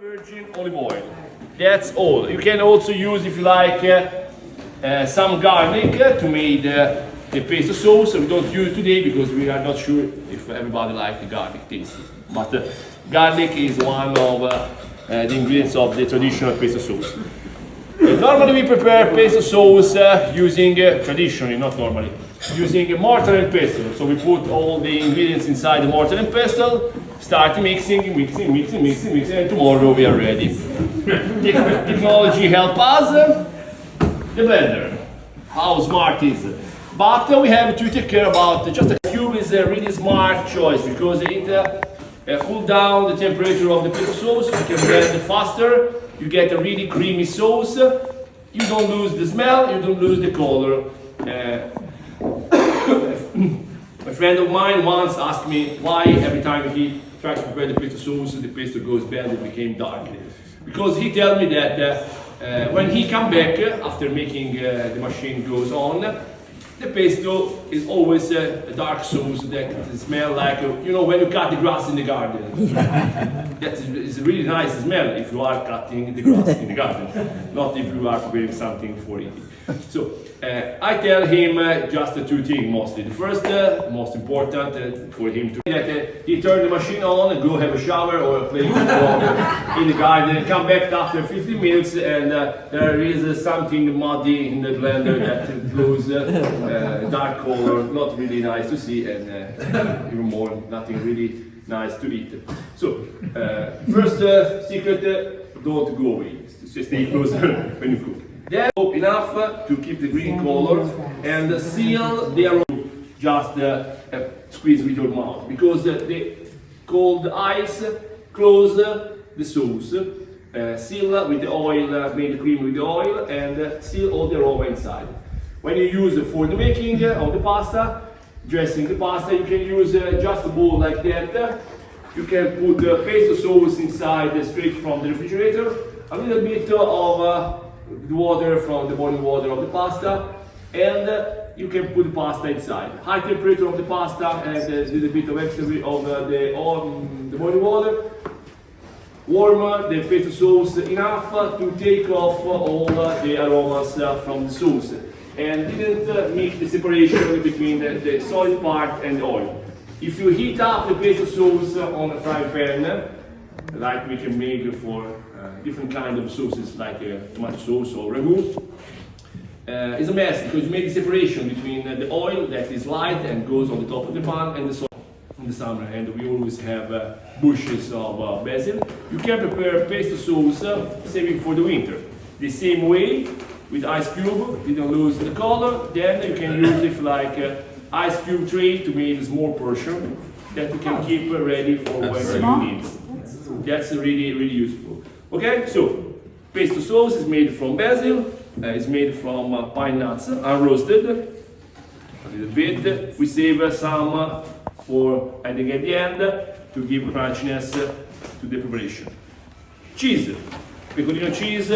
Virgin olive oil. That's all. You can also use, if you like, some garlic to make the pesto sauce. We don't use today because we are not sure if everybody likes the garlic taste. But garlic is one of the ingredients of the traditional pesto sauce. Normally we prepare pesto sauce using, traditionally, not normally, using mortar and pestle. So we put all the ingredients inside the mortar and pestle, start mixing, and tomorrow we are ready. Technology help us. The blender, how smart is it? But we have to take care about just a cube is a really smart choice because it cool down the temperature of the pesto sauce. You can blend faster. You get a really creamy sauce. You don't lose the smell. You don't lose the color. A friend of mine once asked me why every time he tries to prepare the pesto sauce, the pesto goes bad and became dark. Because he told me that when he come back after making the machine goes on, the pesto is always a dark sauce that smells like, you know, when you cut the grass in the garden. That is a really nice smell if you are cutting the grass in the garden, not if you are preparing something for eating. So I tell him just two things mostly. The first, most important for him to that he turn the machine on and go have a shower or play football in the garden and come back after 15 minutes and there is something muddy in the blender that glows dark color, not really nice to see and even more nothing really nice to eat. So first secret, don't go away, stay closer when you cook. Then enough to keep the green color and seal the aroma. Just squeeze with your mouth because the cold ice close the sauce. Seal with the oil, make the cream with the oil and seal all the aroma inside. When you use it for the making of the pasta, dressing the pasta, you can use just a bowl like that. You can put the pesto sauce inside straight from the refrigerator. A little bit of the water from the boiling water of the pasta, and you can put the pasta inside. High temperature of the pasta and a little bit of extra of the boiling water. Warm the pesto sauce enough to take off all the aromas from the sauce, and didn't make the separation between the solid part and the oil. If you heat up the pesto sauce on a frying pan, like we can make for different kind of sauces like tomato sauce or ragu, it's a mess because you make the separation between the oil that is light and goes on the top of the pan and the sauce in the summer, and we always have bushes of basil. You can prepare pesto sauce saving for the winter. The same way with ice cube, you don't lose the color, then you can use it like ice cube tray to make a small portion that you can keep ready for whenever you need. That's really, really useful. Okay, so pesto sauce is made from basil, it's made from pine nuts, unroasted, a little bit. We save some for adding at the end to give crunchiness to the preparation. Cheese, pecorino cheese,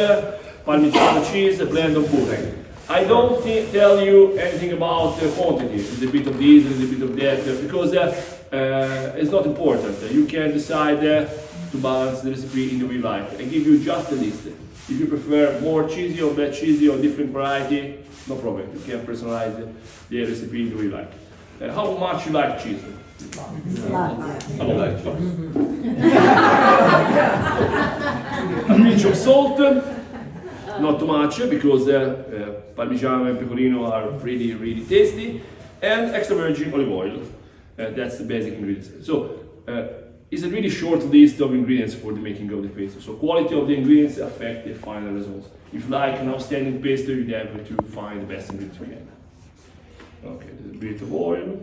parmigiano cheese, a blend of both. I don't tell you anything about quantity, a little bit of this, a little bit of that, because it's not important. You can decide to balance the recipe in the way you like. I give you just a list. If you prefer more cheesy or less cheesy or different variety, no problem. You can personalize the recipe in the way you like. How much you like cheese? I don't like cheese. A pinch of salt, not too much because Parmigiano and Pecorino are really, really tasty, and extra virgin olive oil. That's the basic ingredients. So it's a really short list of ingredients for the making of the pesto. So quality of the ingredients affect the final results. If you like an outstanding pesto, you have to find the best ingredients you can. Okay, a little bit of oil.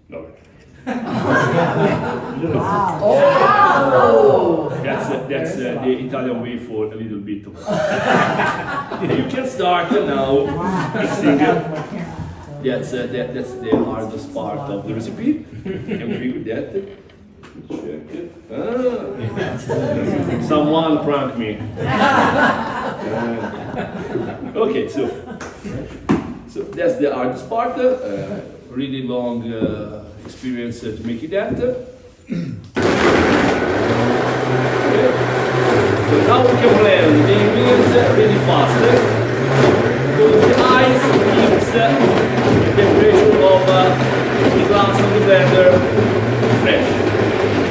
Love it. Wow. That's the Italian way for a little bit of you can start now mixing. That's the hardest part of the recipe. Can we with that? Check it. Someone pranked me. Okay, so that's the hardest part. Really long experience to make it that. Now we can blend the ingredients really fast because the ice keeps the temperature of the glass of the blender fresh.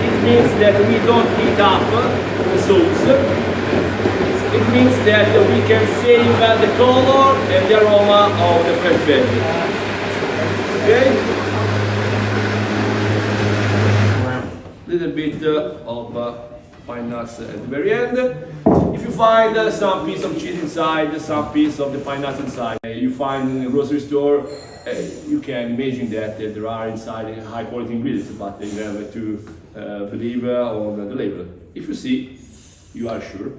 It means that we don't heat up the sauce. It means that we can save the color and the aroma of the fresh veggie. Okay? Little bit of pine nuts at the very end. If you find some piece of cheese inside, some piece of the pine nuts inside, you find in the grocery store, you can imagine that there are inside high quality ingredients, but you have to believe on the label. If you see, you are sure.